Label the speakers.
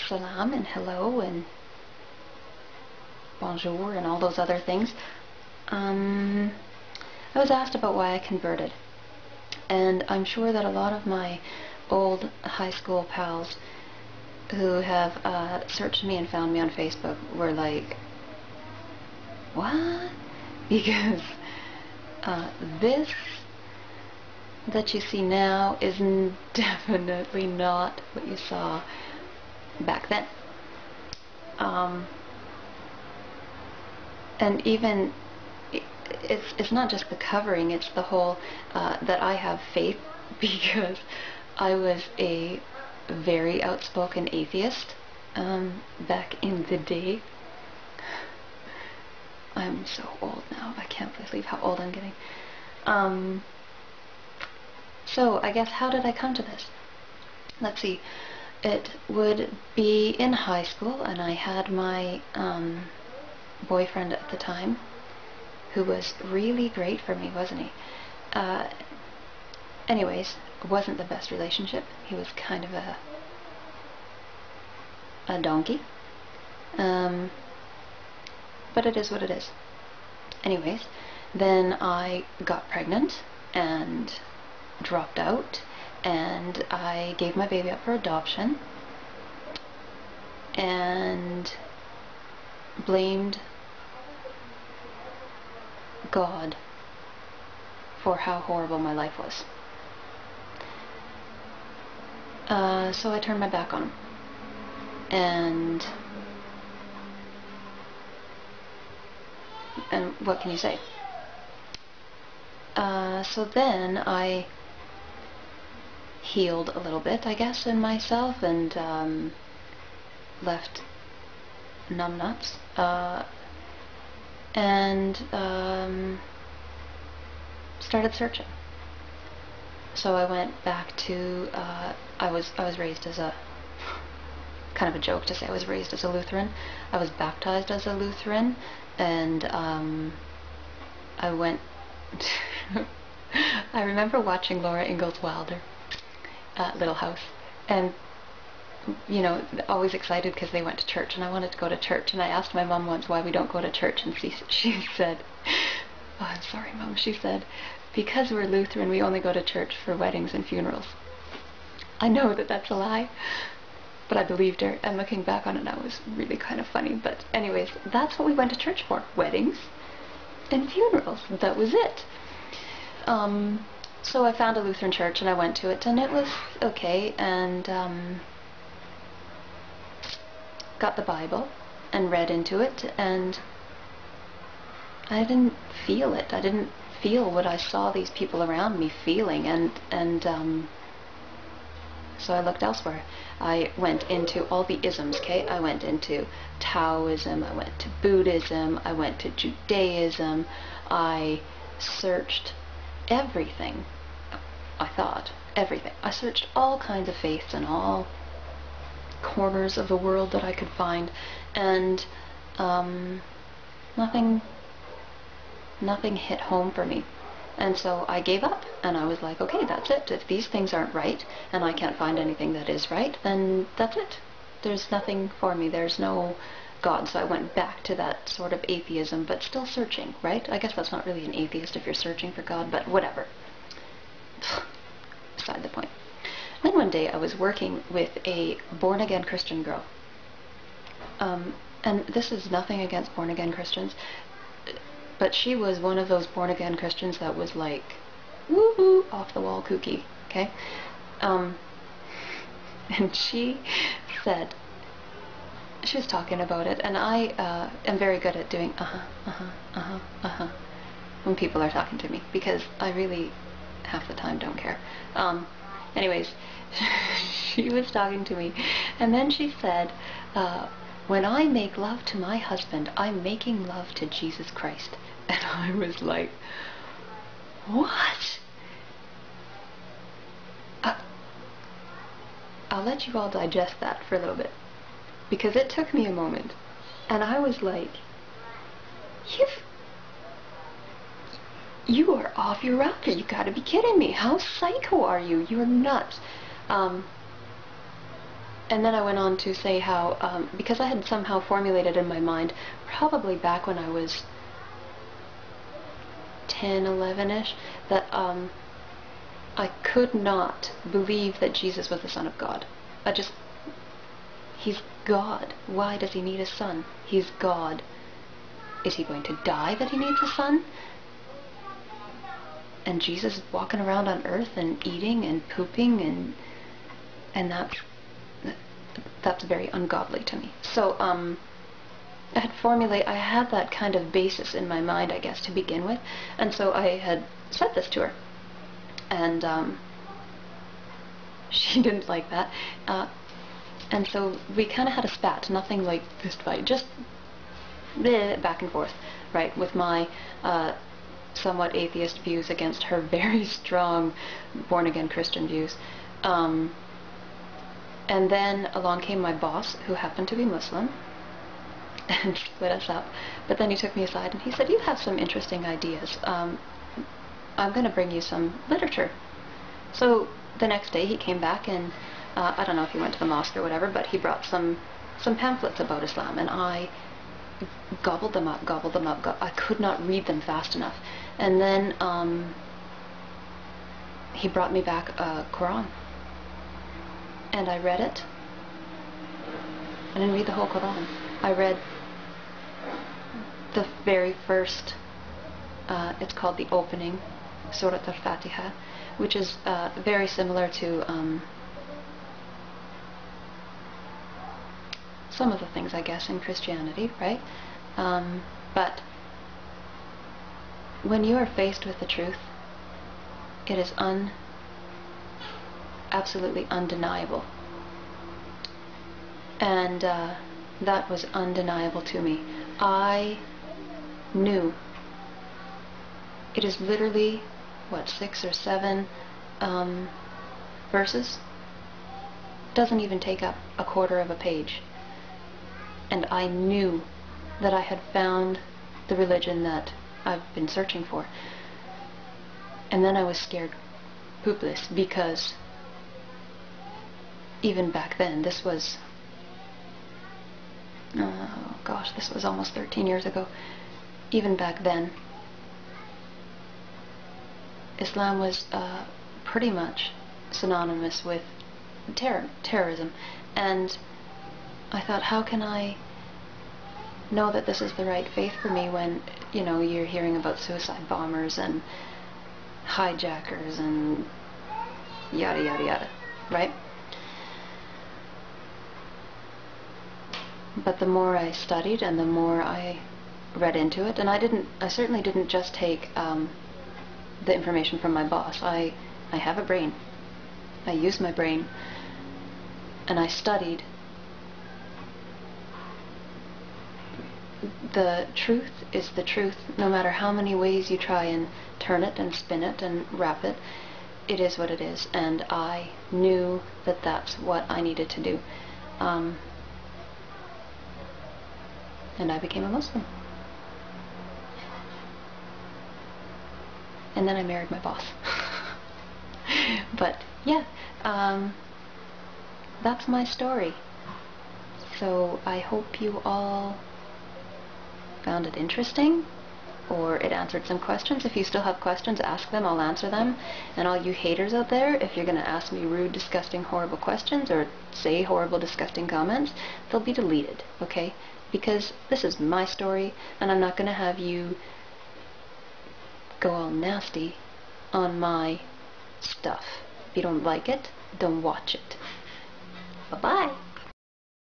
Speaker 1: salam and hello and bonjour and all those other things. I was asked about why I converted, and I'm sure that a lot of my old high school pals who have searched me and found me on Facebook were like, what? Because this that you see now is definitely not what you saw back then. And even it's not just the covering, it's the whole that I have faith, because I was a very outspoken atheist back in the day. I'm so old now, I can't believe how old I'm getting. So I guess, how did I come to this? Let's see, it would be in high school, and I had my boyfriend at the time, who was really great for me, wasn't he? Anyways, it wasn't the best relationship. He was kind of a donkey. But it is what it is. Anyways, then I got pregnant and dropped out, and I gave my baby up for adoption and blamed God for how horrible my life was. So I turned my back on him, and what can you say? So then I healed a little bit, I guess, in myself, and left numbnuts, and started searching. So I went back to I was raised as a, kind of a joke to say I was raised as a Lutheran. I was baptized as a Lutheran, and I went I remember watching Laura Ingalls Wilder, Little House, and you know, always excited because they went to church, and I wanted to go to church, and I asked my mom once why we don't go to church, and she said, oh, I'm sorry, Mom, she said, because we're Lutheran, we only go to church for weddings and funerals. I know that that's a lie, but I believed her, and looking back on it now, it was really kind of funny. But anyways, that's what we went to church for, weddings and funerals. That was it. So I found a Lutheran church, and I went to it, and it was okay, and got the Bible and read into it, and I didn't feel it. I didn't feel what I saw these people around me feeling, and so I looked elsewhere. I went into all the isms, okay? I went into Taoism, I went to Buddhism, I went to Judaism, I searched everything, I thought, everything. I searched all kinds of faiths in all corners of the world that I could find, and nothing hit home for me. And so I gave up, and I was like, okay, that's it. If these things aren't right, and I can't find anything that is right, then that's it. There's nothing for me. There's no God. So I went back to that sort of atheism, but still searching, right? I guess that's not really an atheist if you're searching for God, but whatever. Beside the point. Then one day I was working with a born-again Christian girl. And this is nothing against born-again Christians, but she was one of those born-again Christians that was like, woo-hoo, off-the-wall kooky, okay? And she said, she was talking about it, and I am very good at doing when people are talking to me, because I really, half the time, don't care. Anyways, she was talking to me, and then she said, when I make love to my husband, I'm making love to Jesus Christ. And I was like, what? I'll let you all digest that for a little bit, because it took me a moment, and I was like, you are off your rocker. You gotta be kidding me. How psycho are you? You're nuts. And then I went on to say how, because I had somehow formulated in my mind, probably back when I was 10, 11-ish, that I could not believe that Jesus was the Son of God. He's God. Why does he need a son? He's God. Is he going to die that he needs a son? And Jesus walking around on earth and eating and pooping, and that's very ungodly to me. So I had that kind of basis in my mind, I guess, to begin with, and so I had said this to her, and she didn't like that, and so we kind of had a spat, nothing like fist fight, just back and forth, right, with my somewhat atheist views against her very strong born-again Christian views. And then along came my boss, who happened to be Muslim, and split us up. But then he took me aside and he said, "You have some interesting ideas. I'm going to bring you some literature." So the next day he came back, and I don't know if he went to the mosque or whatever, but he brought some pamphlets about Islam, and I gobbled them up. I could not read them fast enough. And then he brought me back a Quran. And I read it. I didn't read the whole Quran. I read the very first, it's called the opening, Surat al-Fatiha, which is very similar to some of the things, I guess, in Christianity, right? But when you are faced with the truth, it is absolutely undeniable. And that was undeniable to me. I knew. It is literally, what, 6 or 7 verses? Doesn't even take up a quarter of a page. And I knew that I had found the religion that I've been searching for. And then I was scared poopless, because even back then, this was, oh gosh, this was almost 13 years ago. Even back then, Islam was pretty much synonymous with terrorism. And I thought, how can I know that this is the right faith for me when, you know, you're hearing about suicide bombers and hijackers and yada yada yada, right? But the more I studied and the more I read into it, and I certainly didn't just take the information from my boss. I have a brain. I use my brain, and I studied. The truth is the truth, no matter how many ways you try and turn it and spin it and wrap it. It is what it is, and I knew that that's what I needed to do. And I became a Muslim. And then I married my boss. But yeah, that's my story. So I hope you all found it interesting, or it answered some questions. If you still have questions, ask them, I'll answer them. And all you haters out there, if you're going to ask me rude, disgusting, horrible questions, or say horrible, disgusting comments, they'll be deleted, okay? Because this is my story, and I'm not going to have you go all nasty on my stuff. If you don't like it, don't watch it. Bye-bye.